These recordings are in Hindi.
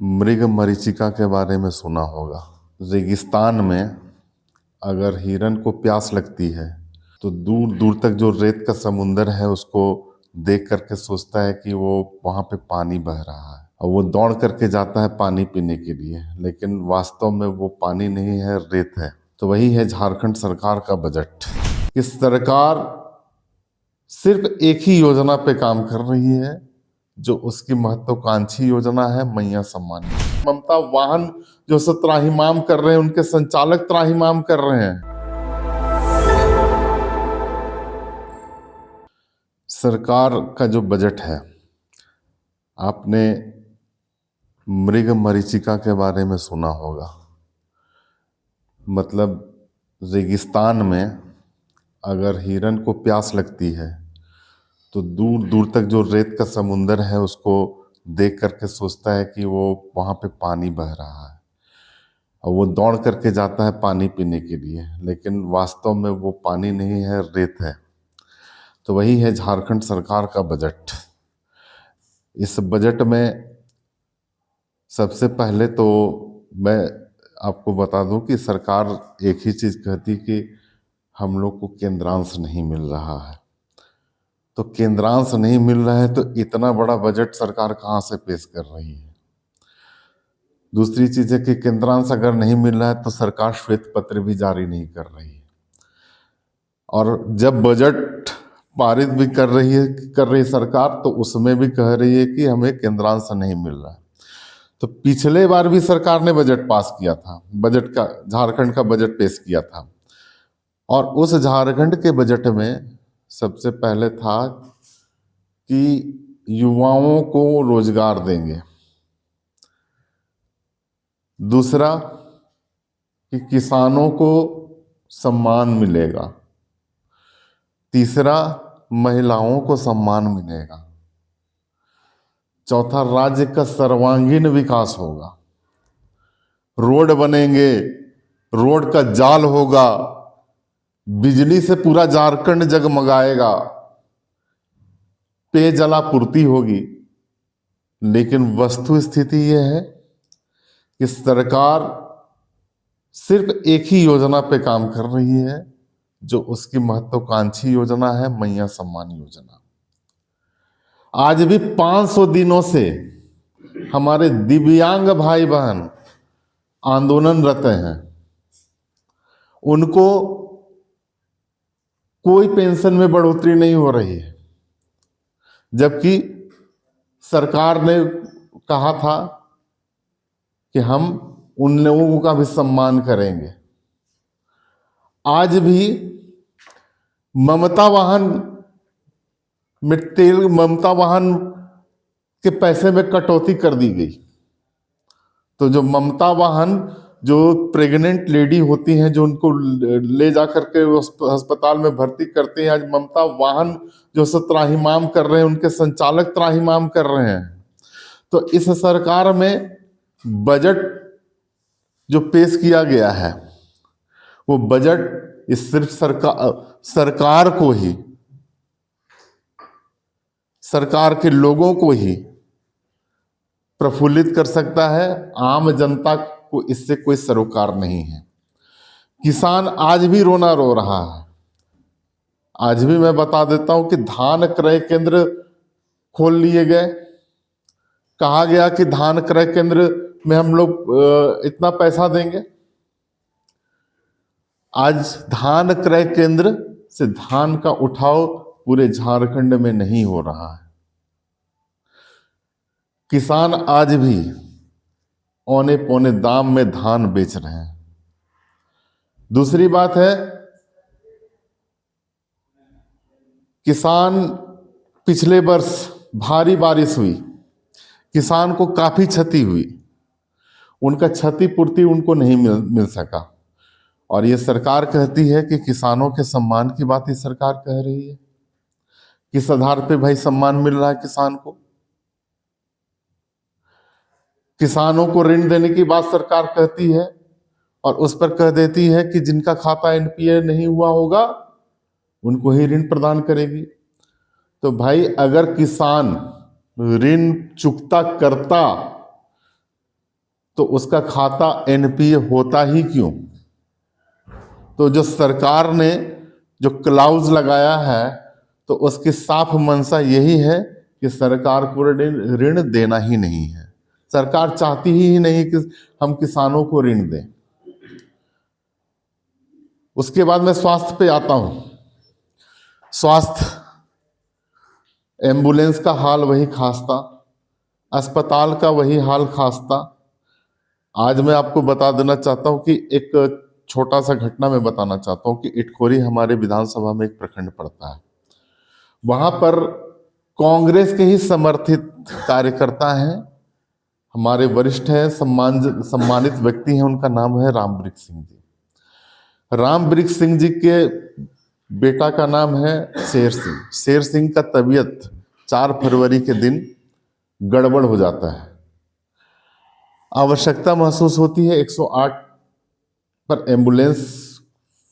मृग मरीचिका के बारे में सुना होगा। रेगिस्तान में अगर हिरन को प्यास लगती है तो दूर दूर तक जो रेत का समुंदर है उसको देख करके सोचता है कि वो वहाँ पे पानी बह रहा है और वो दौड़ करके जाता है पानी पीने के लिए, लेकिन वास्तव में वो पानी नहीं है, रेत है। तो वही है झारखंड सरकार का बजट। इस सरकार सिर्फ एक ही योजना पे काम कर रही है जो उसकी महत्वाकांक्षी योजना है, मैया सम्मान योजना। ममता वाहन जो सब त्राहिमाम कर रहे हैं, उनके संचालक त्राहिमाम कर रहे हैं। सरकार का जो बजट है, आपने मृग मरीचिका के बारे में सुना होगा। मतलब रेगिस्तान में अगर हिरन को प्यास लगती है तो दूर दूर तक जो रेत का समुंदर है उसको देख करके सोचता है कि वो वहाँ पे पानी बह रहा है और वो दौड़ करके जाता है पानी पीने के लिए, लेकिन वास्तव में वो पानी नहीं है, रेत है। तो वही है झारखंड सरकार का बजट। इस बजट में सबसे पहले तो मैं आपको बता दूं कि सरकार एक ही चीज़ कहती कि हम लोग को केंद्रांश नहीं मिल रहा है। तो केंद्रांश नहीं मिल रहा है तो इतना बड़ा बजट सरकार कहाँ से पेश कर रही है। दूसरी चीज़ है कि केंद्रांश अगर नहीं मिल रहा है तो सरकार श्वेत पत्र भी जारी नहीं कर रही है, और जब बजट पारित भी कर रही सरकार तो उसमें भी कह रही है कि हमें केंद्रांश नहीं मिल रहा है। तो पिछले बार भी सरकार ने बजट पास किया था, बजट का झारखंड का बजट पेश किया था, और उस झारखंड के बजट में सबसे पहले था कि युवाओं को रोजगार देंगे, दूसरा कि किसानों को सम्मान मिलेगा, तीसरा महिलाओं को सम्मान मिलेगा, चौथा राज्य का सर्वांगीण विकास होगा, रोड बनेंगे, रोड का जाल होगा, बिजली से पूरा झारखंड जगमगाएगा, पेयजलापूर्ति होगी। लेकिन वस्तु स्थिति यह है कि सरकार सिर्फ एक ही योजना पे काम कर रही है जो उसकी महत्वाकांक्षी योजना है, मैया सम्मान योजना। आज भी 500 दिनों से हमारे दिव्यांग भाई बहन आंदोलनरत हैं, उनको कोई पेंशन में बढ़ोतरी नहीं हो रही है, जबकि सरकार ने कहा था कि हम उन लोगों का भी सम्मान करेंगे। आज भी ममता वाहन के पैसे में कटौती कर दी गई। तो जो ममता वाहन जो प्रेग्नेंट लेडी होती हैं, जो उनको ले जा करके अस्पताल में भर्ती करते हैं, आज ममता वाहन जो सब त्राहिमाम कर रहे हैं, उनके संचालक त्राहिमाम कर रहे हैं। तो इस सरकार में बजट जो पेश किया गया है वो बजट इस सिर्फ सरकार को ही, सरकार के लोगों को ही प्रफुल्लित कर सकता है, आम जनता को इससे कोई सरोकार नहीं है। किसान आज भी रोना रो रहा है। आज भी मैं बता देता हूं कि धान क्रय केंद्र खोल लिए गए, कहा गया कि धान क्रय केंद्र में हम लोग इतना पैसा देंगे। आज धान क्रय केंद्र से धान का उठाव पूरे झारखंड में नहीं हो रहा है। किसान आज भी औने पौने दाम में धान बेच रहे हैं। दूसरी बात है, किसान पिछले वर्ष भारी बारिश हुई, किसान को काफी क्षति हुई, उनका क्षतिपूर्ति उनको नहीं मिल सका, और ये सरकार कहती है कि किसानों के सम्मान की बात ये सरकार कह रही है। किस आधार पे भाई सम्मान मिल रहा है किसान को? किसानों को ऋण देने की बात सरकार कहती है और उस पर कह देती है कि जिनका खाता एनपीए नहीं हुआ होगा उनको ही ऋण प्रदान करेगी। तो भाई अगर किसान ऋण चुकता करता तो उसका खाता एनपीए होता ही क्यों? तो जो सरकार ने जो क्लाउज लगाया है, तो उसकी साफ मंशा यही है कि सरकार को ऋण देना ही नहीं है। सरकार चाहती ही नहीं कि हम किसानों को ऋण दें। उसके बाद मैं स्वास्थ्य पे आता हूं। स्वास्थ्य, एम्बुलेंस का हाल वही खास्ता, अस्पताल का वही हाल खास्ता। आज मैं आपको बता देना चाहता हूं कि एक छोटा सा घटना मैं बताना चाहता हूं कि इटखोरी हमारे विधानसभा में एक प्रखंड पड़ता है। वहां पर कांग्रेस के ही समर्थित कार्यकर्ता हैं, हमारे वरिष्ठ हैं, सम्मानित व्यक्ति हैं, उनका नाम है रामवृक्ष सिंह जी। रामवृक्ष सिंह जी के बेटा का नाम है शेर सिंह। शेर सिंह का तबीयत 4 फरवरी के दिन गड़बड़ हो जाता है। आवश्यकता महसूस होती है, 108 पर एम्बुलेंस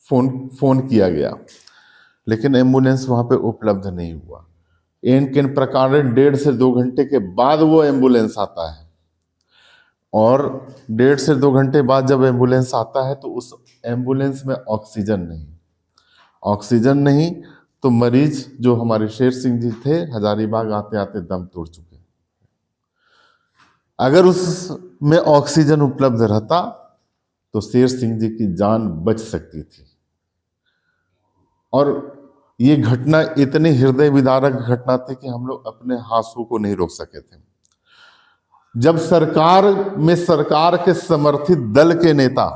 फोन किया गया, लेकिन एम्बुलेंस वहां पे उपलब्ध नहीं हुआ। इन किन प्रकार 1.5 से 2 घंटे के बाद वो एम्बुलेंस आता है, और 1.5 से 2 घंटे बाद जब एम्बुलेंस आता है तो उस एम्बुलेंस में ऑक्सीजन नहीं, तो मरीज जो हमारे शेर सिंह जी थे, हजारीबाग आते आते दम तोड़ चुके। अगर उसमें ऑक्सीजन उपलब्ध रहता तो शेर सिंह जी की जान बच सकती थी। और ये घटना इतनी हृदय विदारक घटना थी कि हम लोग अपने आंसू को नहीं रोक सके थे। जब सरकार के समर्थित दल के नेता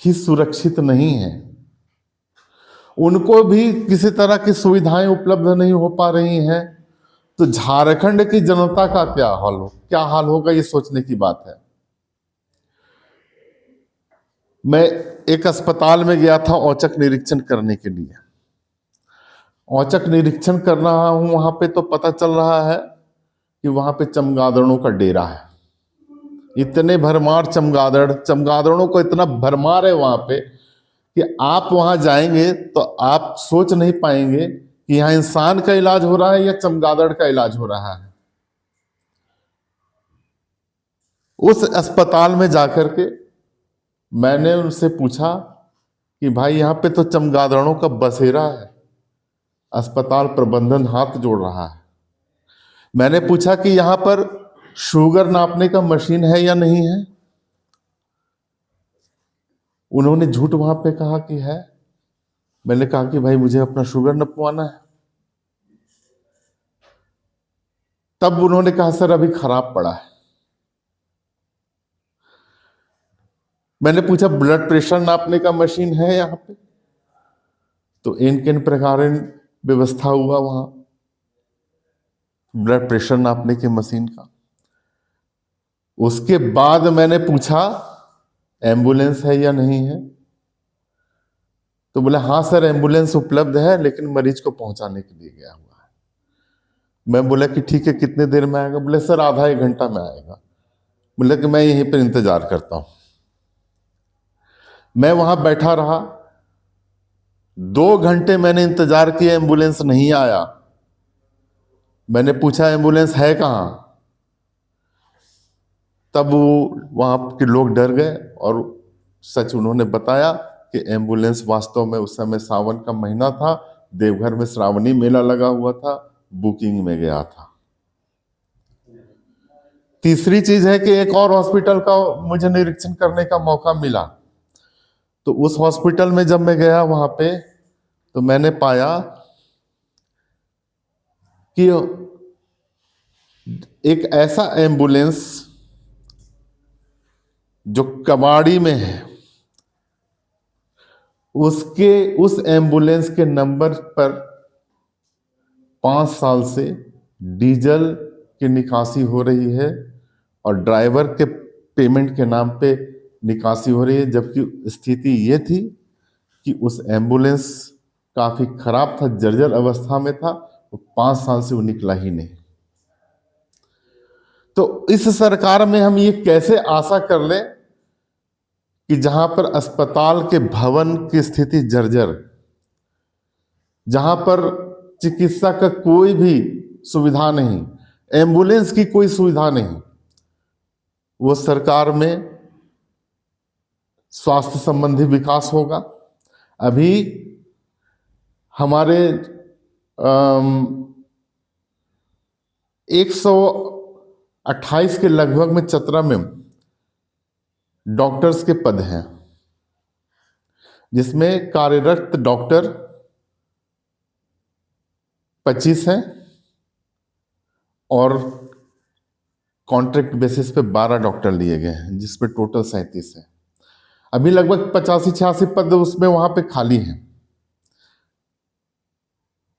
ही सुरक्षित नहीं है, उनको भी किसी तरह की सुविधाएं उपलब्ध नहीं हो पा रही हैं, तो झारखंड की जनता का क्या हाल होगा, ये सोचने की बात है। मैं एक अस्पताल में गया था औचक निरीक्षण करने के लिए। औचक निरीक्षण कर रहा हूं वहां पे, तो पता चल रहा है कि वहां पे चमगादड़ों का डेरा है। इतने भरमार चमगादड़ों को इतना भरमार है वहां पे कि आप वहां जाएंगे तो आप सोच नहीं पाएंगे कि यहां इंसान का इलाज हो रहा है या चमगादड़ का इलाज हो रहा है। उस अस्पताल में जाकर के मैंने उनसे पूछा कि भाई यहां पे तो चमगादड़ों का बसेरा है। अस्पताल प्रबंधन हाथ जोड़ रहा है। मैंने पूछा कि यहां पर शुगर नापने का मशीन है या नहीं है। उन्होंने झूठ वहां पे कहा कि है। मैंने कहा कि भाई मुझे अपना शुगर नपवाना है। तब उन्होंने कहा सर अभी खराब पड़ा है। मैंने पूछा ब्लड प्रेशर नापने का मशीन है यहां पे? तो इन किन प्रकार व्यवस्था हुआ वहां ब्लड प्रेशर नापने की मशीन का। उसके बाद मैंने पूछा एम्बुलेंस है या नहीं है, तो बोले हाँ सर एम्बुलेंस उपलब्ध है, लेकिन मरीज को पहुंचाने के लिए गया हुआ है। मैं बोला कि ठीक है, कितने देर में आएगा? बोले सर आधा 1 घंटा में आएगा। बोले कि मैं यहीं पर इंतजार करता हूं। मैं वहां बैठा रहा, 2 घंटे मैंने इंतजार किया, एम्बुलेंस नहीं आया। मैंने पूछा एम्बुलेंस है कहां? तब वहां के लोग डर गए और सच उन्होंने बताया कि एम्बुलेंस वास्तव में उस समय सावन का महीना था, देवघर में श्रावणी मेला लगा हुआ था, बुकिंग में गया था। तीसरी चीज है कि एक और हॉस्पिटल का मुझे निरीक्षण करने का मौका मिला। तो उस हॉस्पिटल में जब मैं गया वहां पे, तो मैंने पाया कि एक ऐसा एम्बुलेंस जो कबाड़ी में है, उस एम्बुलेंस के नंबर पर 5 साल से डीजल की निकासी हो रही है और ड्राइवर के पेमेंट के नाम पे निकासी हो रही है। जबकि स्थिति ये थी कि उस एम्बुलेंस काफी खराब था, जर्जर अवस्था में था, तो 5 साल से वो निकला ही नहीं। तो इस सरकार में हम ये कैसे आशा कर लें कि जहां पर अस्पताल के भवन की स्थिति जर्जर, जहां पर चिकित्सा का कोई भी सुविधा नहीं, एम्बुलेंस की कोई सुविधा नहीं, वो सरकार में स्वास्थ्य संबंधी विकास होगा। अभी हमारे 128 के लगभग में चतरा में डॉक्टर्स के पद हैं, जिसमें कार्यरत डॉक्टर 25 हैं और कॉन्ट्रैक्ट बेसिस पे 12 डॉक्टर लिए गए हैं, जिसमें टोटल 37 है। अभी लगभग 85-86 पद उसमें वहां पे खाली हैं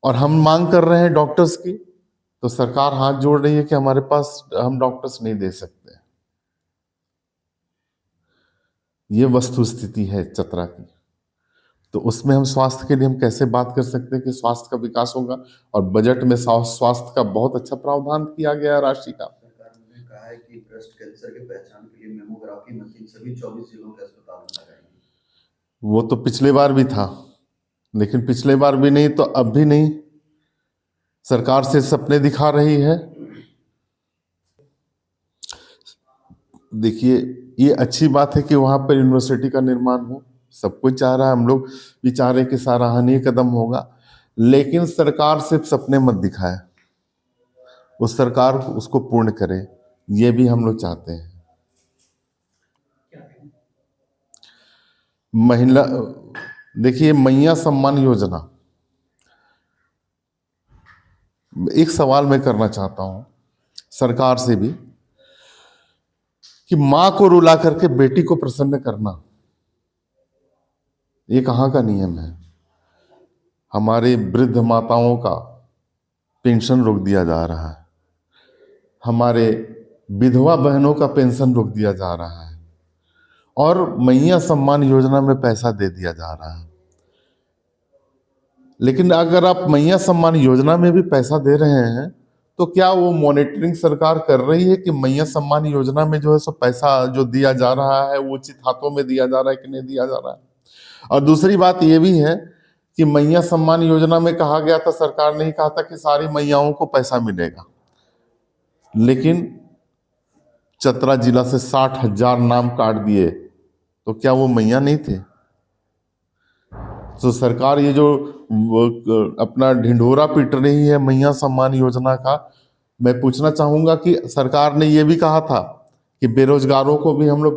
और हम मांग कर रहे हैं डॉक्टर्स की, तो सरकार हाथ जोड़ रही है कि हमारे पास हम डॉक्टर्स नहीं दे सकते। ये वस्तु स्थिति है चतरा की। तो उसमें हम स्वास्थ्य के लिए हम कैसे बात कर सकते हैं कि स्वास्थ्य का विकास होगा, और बजट में स्वास्थ्य का बहुत अच्छा प्रावधान किया गया है राशि का। सरकार ने कहा है कि ब्रेस्ट कैंसर के पहचान के लिए मेमोग्राफी मशीन सभी 24 जिलों के अस्पताल में लगाएंगे। वो तो पिछले बार भी था, लेकिन पिछले बार भी नहीं तो अब भी नहीं। सरकार से सपने दिखा रही है। देखिए, ये अच्छी बात है कि वहां पर यूनिवर्सिटी का निर्माण हो, सब कोई चाह रहा है, हम लोग भी चाह रहे हैं कि सराहनीय कदम होगा, लेकिन सरकार सिर्फ सपने मत दिखाए, उस सरकार उसको पूर्ण करे, ये भी हम लोग चाहते हैं। महिला, देखिए मैया सम्मान योजना, एक सवाल मैं करना चाहता हूं सरकार से भी कि मां को रुला करके बेटी को प्रसन्न करना, ये कहां का नियम है? हमारे वृद्ध माताओं का पेंशन रोक दिया जा रहा है, हमारे विधवा बहनों का पेंशन रोक दिया जा रहा है, और मैया सम्मान योजना में पैसा दे दिया जा रहा है। लेकिन अगर आप मैया सम्मान योजना में भी पैसा दे रहे हैं, तो क्या वो मॉनिटरिंग सरकार कर रही है कि मैया सम्मान योजना में जो है सो पैसा जो दिया जा रहा है वो उचित हाथों में दिया जा रहा है कि नहीं दिया जा रहा है? और दूसरी बात ये भी है कि मैया सम्मान योजना में कहा गया था, सरकार ने ही कहा था कि सारी मैयाओं को पैसा मिलेगा, लेकिन चतरा जिला से 60,000 नाम काट दिए, तो क्या वो मैया नहीं थे? तो सरकार ये जो अपना ढिंढोरा पीट रही है मैया सम्मान योजना का, मैं पूछना चाहूंगा कि सरकार ने ये भी कहा था कि बेरोजगारों को भी हम लोग